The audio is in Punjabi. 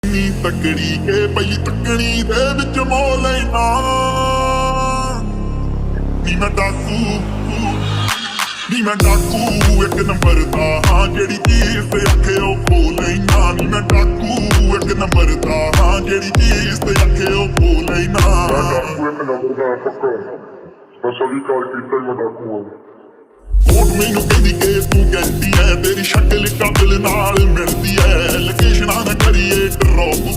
ਨੀ ਤਕੜੀ ਕੇ ਪਈ ਤੱਕਣੀ ਦੇ ਵਿੱਚ ਮੋਹ ਲੈਣਾ ਨੀ ਮੈਂ ਡਾਕੂ ਇੱਕ ਨੰਬਰ ਦਾ ਹਾਂ ਜਿਹੜੀ ਚੀਜ਼ ਤੇ ਅੱਖੇ ਉਹ ਖੋ ਲੈਣਾ ਨੀ ਮੈਂ ਡਾਕੂ ਇੱਕ ਨੰਬਰ ਦਾ ਹਾਂ ਜਿਹੜੀ ਚੀਜ਼ ਤੇ ਅੱਖੇ ਉਹ ਖੋ ਲੈਣਾ ਡਾਕੂ ਇੱਕ ਨੰਬਰ ਦਾ ਪੱਕਾ ਬਸ ਅਭੀ ਕਾਲ ਕੀਤਾ ਮੈਂ ਡਾਕੂ ਕੋਟ ਮੈਨੂੰ ਕਹਿੰਦੀ ਕਿ ਤੂੰ ਕਹਿੰਦੀ ਐ ਤੇਰੀ ਸ਼ਕਲ ਕਾਬਲ ਨਾਲ ਮਿਲਦੀ ਐ ਲੋਕੇਸ਼ਨਾਂ ਨਾ ਕਰੀਏ ਡਰੋਪ